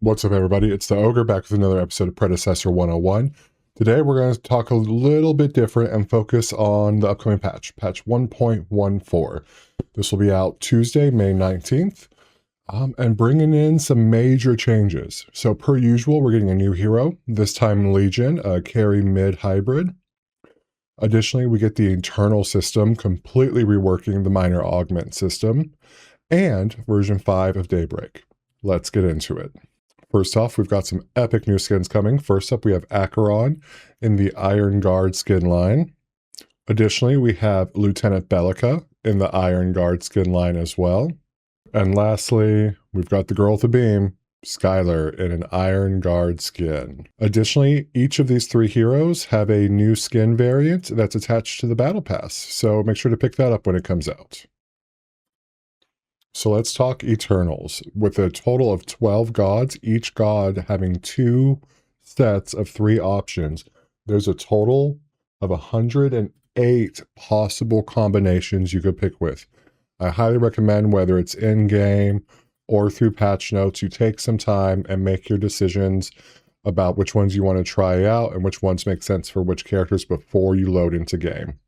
What's up, everybody? It's the Ogre back with another episode of Predecessor 101. Today we're going to talk a little bit different and focus on the upcoming patch, patch 1.14. This will be out Tuesday, May 19th, and bringing in some major changes. So per usual, we're getting a new hero, this time Legion, a carry mid hybrid. Additionally, we get the internal system, completely reworking the minor augment system, and version 5 of Daybreak. Let's get into it. First off, we've got some epic new skins coming. First up, we have Acheron in the Iron Guard skin line. Additionally, we have Lieutenant Bellica in the Iron Guard skin line as well. And lastly, we've got the girl with the beam, Skylar, in an Iron Guard skin. Additionally, each of these three heroes have a new skin variant that's attached to the Battle Pass, so make sure to pick that up when it comes out. So let's talk Eternals. With a total of 12 gods, each god having 2 sets of 3 options, there's a total of 108 possible combinations you could pick with. I highly recommend, whether it's in-game or through patch notes, you take some time and make your decisions about which ones you want to try out and which ones make sense for which characters before you load into game.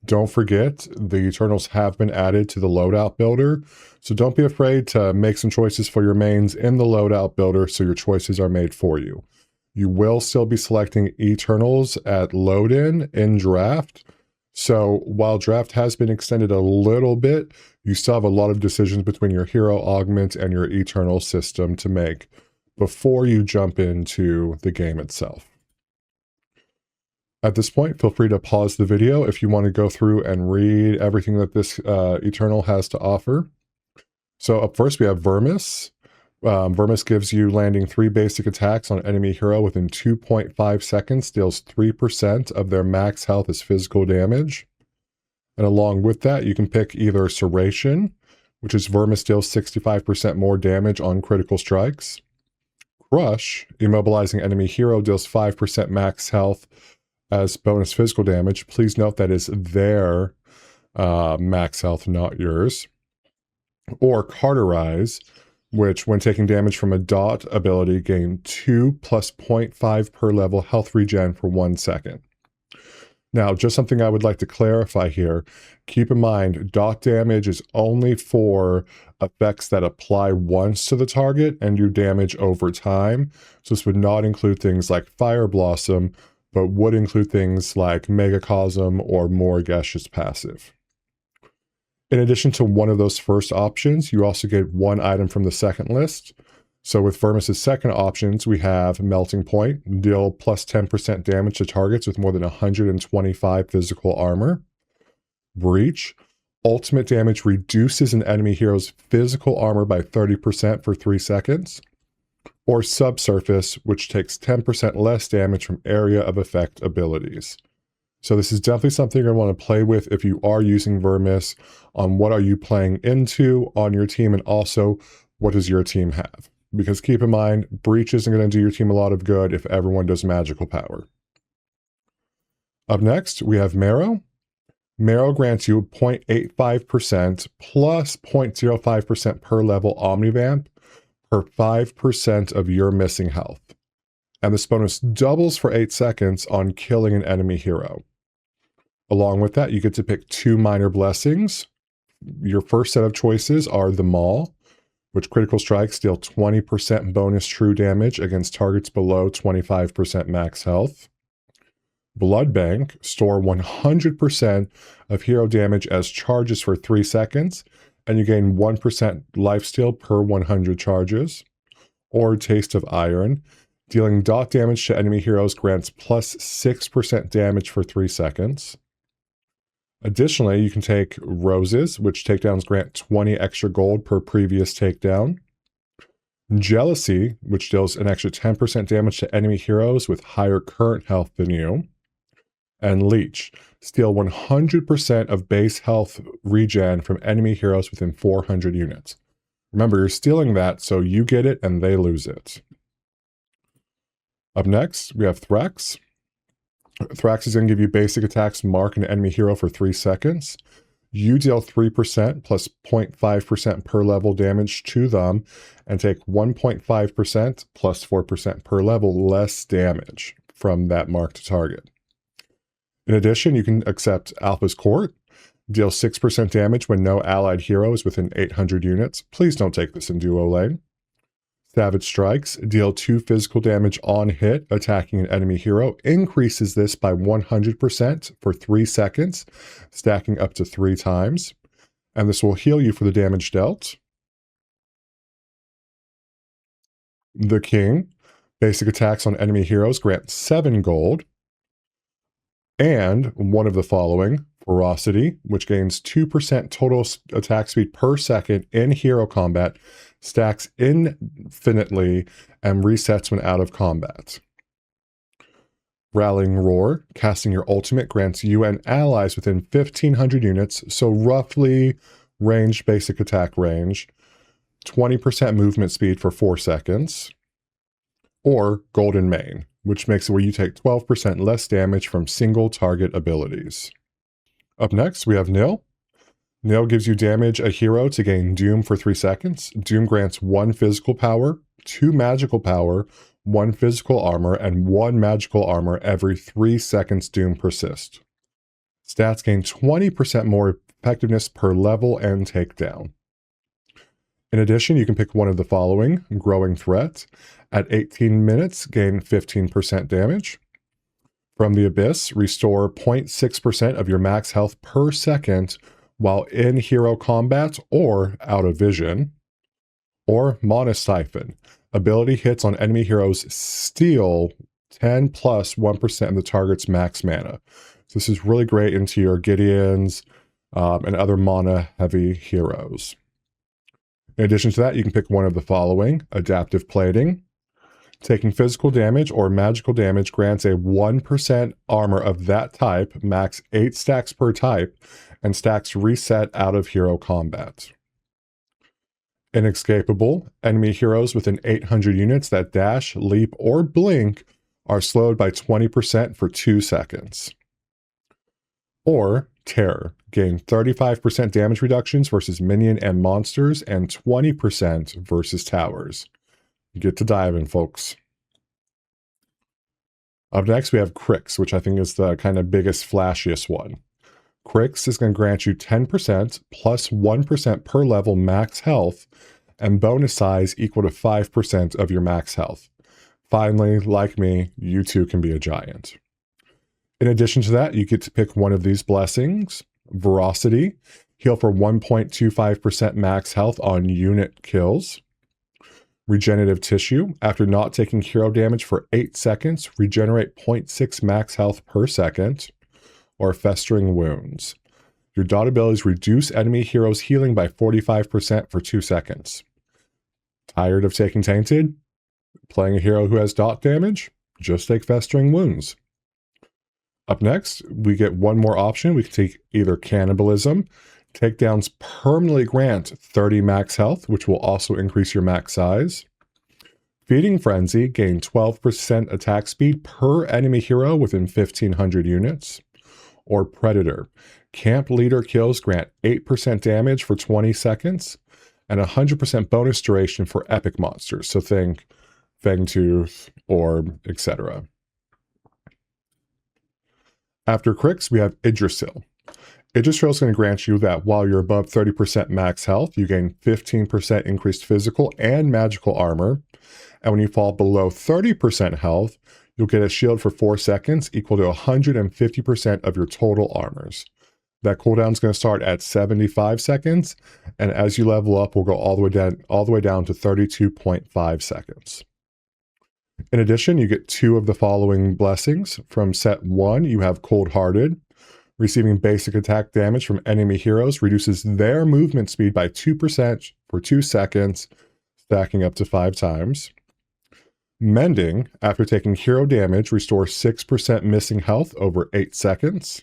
Don't forget, the Eternals have been added to the loadout builder, so don't be afraid to make some choices for your mains in the loadout builder so your choices are made for you. You will still be selecting Eternals at load-in in draft, so while draft has been extended a little bit, you still have a lot of decisions between your hero augment and your Eternal system to make before you jump into the game itself. At this point, feel free to pause the video if you want to go through and read everything that this Eternal has to offer. So up first, we have Vermis. Vermis gives you landing 3 basic attacks on enemy hero within 2.5 seconds, deals 3% of their max health as physical damage. And along with that, you can pick either Serration, which is Vermis deals 65% more damage on critical strikes. Crush, immobilizing enemy hero, deals 5% max health as bonus physical damage. Please note that is their max health, not yours. Or Carterize, which when taking damage from a dot ability, gain 2 plus 0.5 per level health regen for 1 second. Now, just something I would like to clarify here. Keep in mind, dot damage is only for effects that apply once to the target and do damage over time. So this would not include things like Fire Blossom, but would include things like Megacosm or Morgesh's passive. In addition to one of those first options, you also get 1 item from the second list. So with Vermis' second options, we have Melting Point, deal plus 10% damage to targets with more than 125 physical armor. Breach, ultimate damage reduces an enemy hero's physical armor by 30% for 3 seconds. Or Subsurface, which takes 10% less damage from area of effect abilities. So this is definitely something you're going to want to play with if you are using Vermis, on what are you playing into on your team, and also what does your team have. Because keep in mind, Breach isn't going to do your team a lot of good if everyone does magical power. Up next, we have Marrow. Marrow grants you 0.85% plus 0.05% per level Omnivamp per 5% of your missing health. And this bonus doubles for 8 seconds on killing an enemy hero. Along with that, you get to pick 2 minor blessings. Your first set of choices are the Maul, which critical strikes deal 20% bonus true damage against targets below 25% max health. Blood Bank, store 100% of hero damage as charges for 3 seconds, and you gain 1% lifesteal per 100 charges. Or Taste of Iron, dealing dot damage to enemy heroes grants plus 6% damage for 3 seconds. Additionally, you can take Roses, which takedowns grant 20 extra gold per previous takedown. Jealousy, which deals an extra 10% damage to enemy heroes with higher current health than you. And Leech, steal 100% of base health regen from enemy heroes within 400 units. Remember, you're stealing that, so you get it and they lose it. Up next, we have Thrax. Thrax is going to give you basic attacks, mark an enemy hero for 3 seconds. You deal 3% plus 0.5% per level damage to them and take 1.5% plus 4% per level less damage from that marked target. In addition, you can accept Alpha's Court, deal 6% damage when no allied hero is within 800 units. Please don't take this in duo lane. Savage Strikes, deal 2 physical damage on hit, attacking an enemy hero. Increases this by 100% for 3 seconds, stacking up to 3 times. And this will heal you for the damage dealt. The King, basic attacks on enemy heroes grant 7 gold. And one of the following, Ferocity, which gains 2% total attack speed per second in hero combat, stacks infinitely, and resets when out of combat. Rallying Roar, casting your ultimate, grants you and allies within 1,500 units, so roughly ranged basic attack range, 20% movement speed for 4 seconds. Or Golden Mane, which makes it where you take 12% less damage from single target abilities. Up next, we have Nil. Nil gives you damage a hero to gain Doom for 3 seconds. Doom grants 1 physical power, 2 magical power, 1 physical armor, and 1 magical armor every 3 seconds Doom persists. Stats gain 20% more effectiveness per level and takedown. In addition, you can pick one of the following, Growing Threat. At 18 minutes, gain 15% damage. From the Abyss, restore 0.6% of your max health per second while in hero combat or out of vision. Or Mana Siphon. Ability hits on enemy heroes steal 10 plus 1% of the target's max mana. So this is really great into your Gideons and other mana-heavy heroes. In addition to that, you can pick one of the following, Adaptive Plating. Taking physical damage or magical damage grants a 1% armor of that type, max 8 stacks per type, and stacks reset out of hero combat. Inescapable, enemy heroes within 800 units that dash, leap, or blink are slowed by 20% for 2 seconds. Or Terror, gain 35% damage reductions versus minion and monsters, and 20% versus towers. Get to diving, folks. Up next, we have Crix, which I think is the kind of biggest, flashiest one. Crix is going to grant you 10% plus 1% per level max health, and bonus size equal to 5% of your max health. Finally, like me, you too can be a giant. In addition to that, you get to pick one of these blessings. Veracity, heal for 1.25% max health on unit kills. Regenerative Tissue, after not taking hero damage for 8 seconds, regenerate 0.6 max health per second. Or Festering Wounds. Your dot abilities reduce enemy heroes' healing by 45% for 2 seconds. Tired of taking Tainted? Playing a hero who has dot damage? Just take Festering Wounds. Up next, we get one more option. We can take either Cannibalism. Takedowns permanently grant 30 max health, which will also increase your max size. Feeding Frenzy, gain 12% attack speed per enemy hero within 1,500 units. Or Predator, camp leader kills grant 8% damage for 20 seconds and 100% bonus duration for epic monsters. So think Fangtooth or etc. After Crix, we have Yggdrasil. Yggdrasil is going to grant you that while you're above 30% max health, you gain 15% increased physical and magical armor. And when you fall below 30% health, you'll get a shield for 4 seconds equal to 150% of your total armors. That cooldown is going to start at 75 seconds, and as you level up, we'll go all the way down to 32.5 seconds. In addition, you get 2 of the following blessings. From set 1, you have Cold Hearted. Receiving basic attack damage from enemy heroes reduces their movement speed by 2% for 2 seconds, stacking up to 5 times. Mending, after taking hero damage, restores 6% missing health over 8 seconds.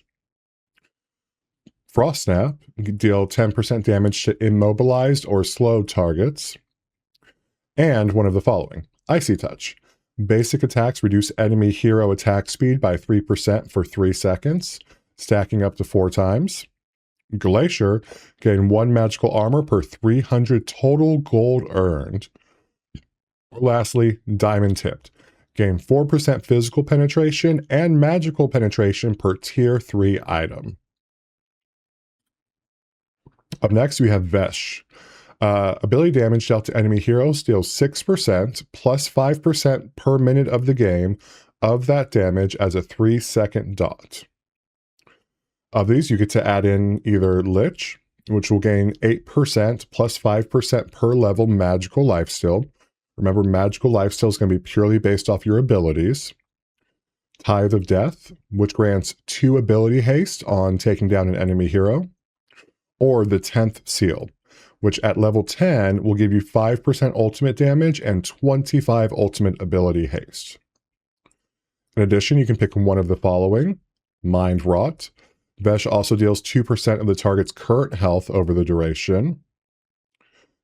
Frost Snap, deal 10% damage to immobilized or slowed targets. And one of the following, Icy Touch. Basic attacks reduce enemy hero attack speed by 3% for 3 seconds, stacking up to 4 times. Glacier, gain 1 magical armor per 300 total gold earned. Lastly, Diamond Tipped, gain 4% physical penetration and magical penetration per tier 3 item. Up next, we have Vesh. Ability damage dealt to enemy heroes deals 6% plus 5% per minute of the game of that damage as a 3-second dot. Of these, you get to add in either Lich, which will gain 8% plus 5% per level magical lifesteal. Remember, magical lifesteal is going to be purely based off your abilities. Tithe of Death, which grants 2 ability haste on taking down an enemy hero. Or the 10th Seal, which at level 10 will give you 5% ultimate damage and 25 ultimate ability haste. In addition, you can pick one of the following. Mind Rot. Vesh also deals 2% of the target's current health over the duration.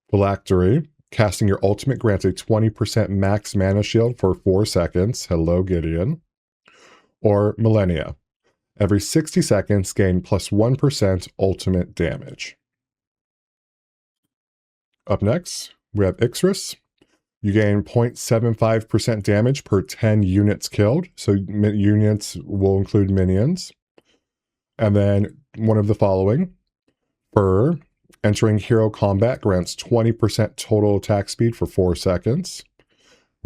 Phylactery. Casting your ultimate grants a 20% max mana shield for 4 seconds. Hello, Gideon. Or Millennia. Every 60 seconds, gain plus 1% ultimate damage. Up next, we have Ixris. You gain 0.75% damage per 10 units killed. So units will include minions. And then one of the following. Fur. Entering hero combat grants 20% total attack speed for 4 seconds.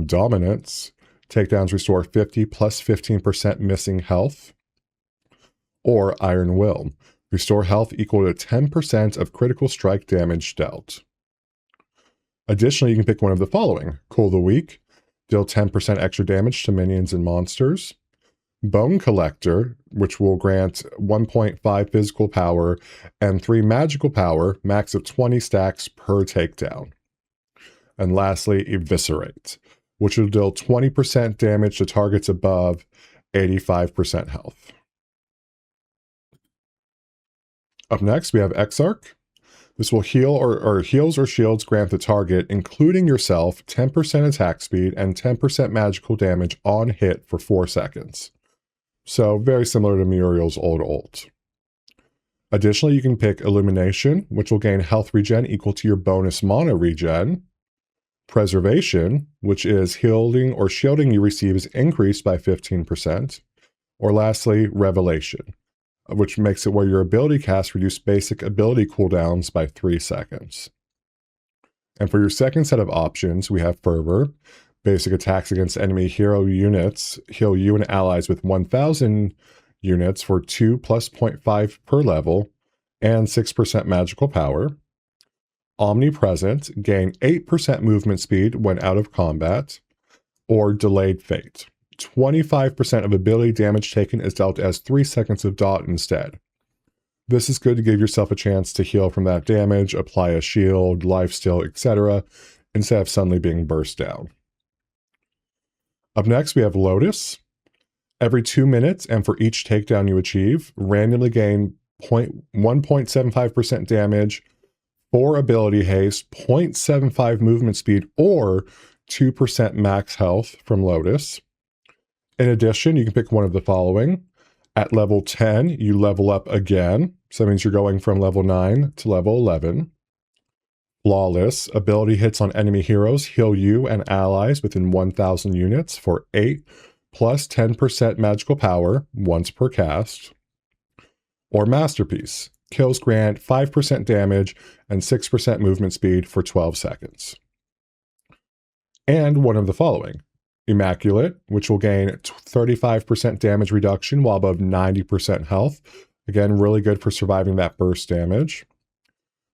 Dominance. Takedowns restore 50 plus 15% missing health. Or Iron Will. Restore health equal to 10% of critical strike damage dealt. Additionally, you can pick one of the following. Cool the Weak. Deal 10% extra damage to minions and monsters. Bone Collector, which will grant 1.5 physical power and 3 magical power, max of 20 stacks per takedown. And lastly, Eviscerate, which will deal 20% damage to targets above 85% health. Up next, we have Exarch. This will heal or heals or shields grant the target, including yourself, 10% attack speed and 10% magical damage on hit for 4 seconds. So very similar to Muriel's old ult. Additionally, you can pick Illumination, which will gain health regen equal to your bonus mana regen. Preservation, which is healing or shielding you receive is increased by 15%. Or lastly, Revelation, which makes it where your ability casts reduce basic ability cooldowns by 3 seconds. And for your second set of options, we have Fervor. Basic attacks against enemy hero units heal you and allies with 1,000 units for 2 plus 0.5 per level and 6% magical power. Omnipresent, gain 8% movement speed when out of combat. Or Delayed Fate. 25% of ability damage taken is dealt as 3 seconds of dot instead. This is good to give yourself a chance to heal from that damage, apply a shield, lifesteal, etc., instead of suddenly being burst down. Up next, we have Lotus. Every 2 minutes, and for each takedown you achieve, randomly gain 1.75% damage, 4 ability haste, 0.75 movement speed, or 2% max health from Lotus. In addition, you can pick one of the following. At level 10, you level up again. So that means you're going from level 9 to level 11. Flawless. Ability hits on enemy heroes heal you and allies within 1,000 units for 8 plus 10% magical power once per cast. Or Masterpiece. Kills grant 5% damage and 6% movement speed for 12 seconds. And one of the following. Immaculate, which will gain 35% damage reduction while above 90% health. Again, really good for surviving that burst damage.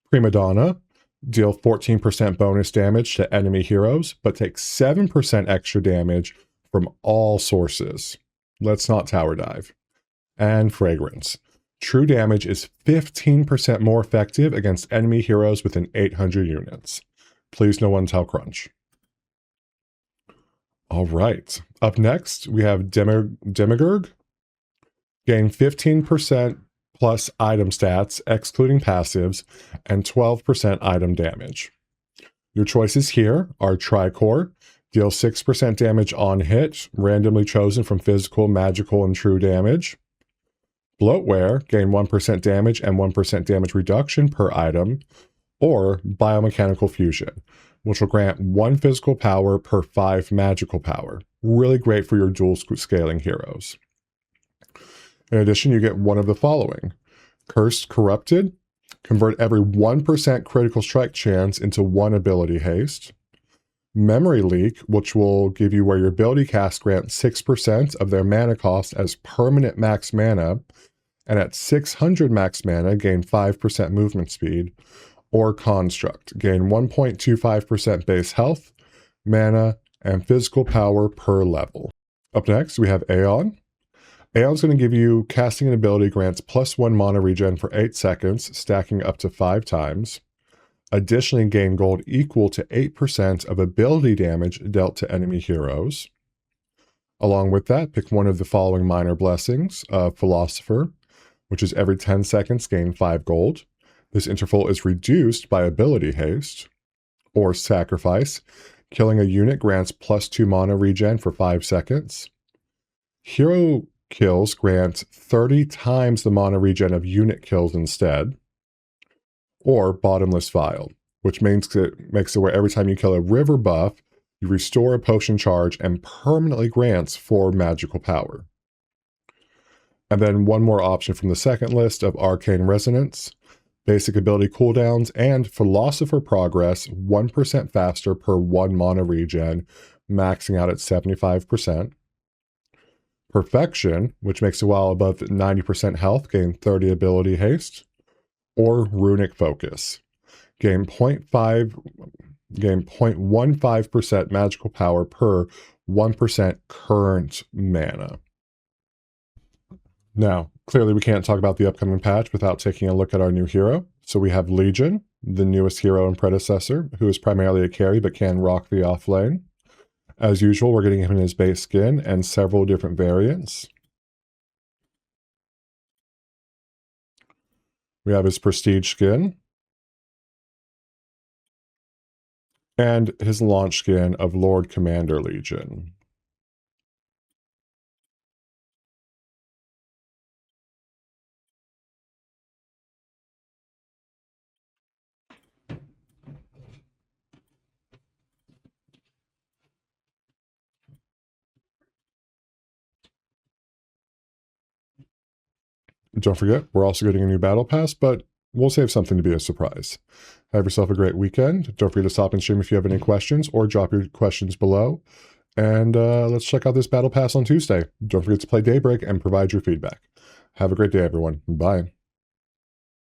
Prima Donna, deal 14% bonus damage to enemy heroes, but take 7% extra damage from all sources. Let's not tower dive. And Fragrance. True damage is 15% more effective against enemy heroes within 800 units. Please no one tell Crunch. All right. Up next, we have Demiurge. Gain 15% plus item stats, excluding passives, and 12% item damage. Your choices here are Tricore. Deal 6% damage on hit, randomly chosen from physical, magical, and true damage. Bloatware, gain 1% damage and 1% damage reduction per item, or Biomechanical Fusion, which will grant 1 physical power per 5 magical power. Really great for your dual scaling heroes. In addition, you get one of the following. Cursed Corrupted, convert every 1% critical strike chance into 1 ability haste. Memory Leak, which will give you where your ability cast grants 6% of their mana cost as permanent max mana, and at 600 max mana, gain 5% movement speed. Or Construct, gain 1.25% base health, mana, and physical power per level. Up next, we have Aeon. Aeon's going to give you casting an ability grants +1 mana regen for 8 seconds, stacking up to 5 times. Additionally, gain gold equal to 8% of ability damage dealt to enemy heroes. Along with that, pick one of the following minor blessings. Philosopher, which is every 10 seconds gain 5 gold. This interval is reduced by ability haste. Or Sacrifice, killing a unit grants +2 mana regen for 5 seconds. Hero kills grant 30 times the mana regen of unit kills instead. Or Bottomless Vial, which makes it where every time you kill a river buff, you restore a potion charge and permanently grants 4 magical power. And then one more option from the second list of Arcane Resonance, basic ability cooldowns, and Philosopher Progress 1% faster per 1 mana regen, maxing out at 75%. Perfection, which makes it while above 90% health, gain 30 ability haste. Or Runic Focus, gain 0.15% magical power per 1% current mana. Now, clearly we can't talk about the upcoming patch without taking a look at our new hero. So we have Legion, the newest hero and predecessor, who is primarily a carry but can rock the off lane. As usual, we're getting him in his base skin and several different variants. We have his prestige skin and his launch skin of Lord Commander Legion. Don't forget, we're also getting a new battle pass, but we'll save something to be a surprise. Have yourself a great weekend. Don't forget to stop and stream if you have any questions, or drop your questions below. And let's check out this battle pass on Tuesday. Don't forget to play Daybreak and provide your feedback. Have a great day, everyone. Bye.